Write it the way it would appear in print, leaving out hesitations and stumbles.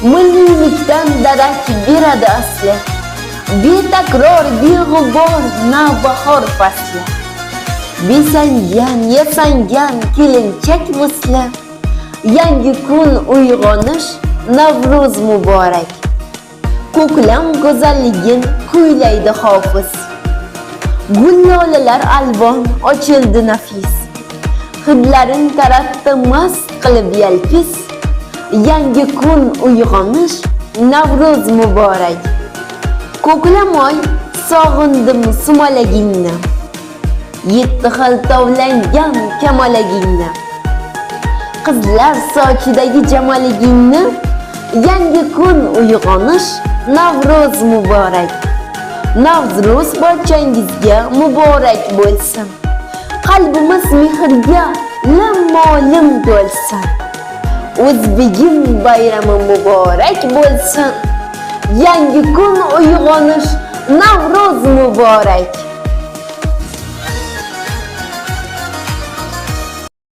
Millilikdan darak beradi asli. Betakror, beg'ubor navbahor fasli. Besangan, yasangan kelinchak misli. Yangi kun uyg'onish, Navruz muborak. Ko'klam go'zalligin kuylaydi hofiz. Gul lolalar alvon ochildi nafis. Hidlarin taratdi mast qilib yalpiz. Yangi kun uyg'onish, Navruz muborak. Ko'klamoy sog'indim sumalagingni. Yetti xil tovlangan kamalagingni. Qizlar sochidagi jamaligingni. Yangi kun uyg'onish, Navruz muborak. Navruz barchangizga muborak bo'lsin. Qalbimiz mehrga lim-molim bo'lsin. O'zbegim bayrami muborak bo'lsin. Yangi kun uyg'onish, Navruz muborak.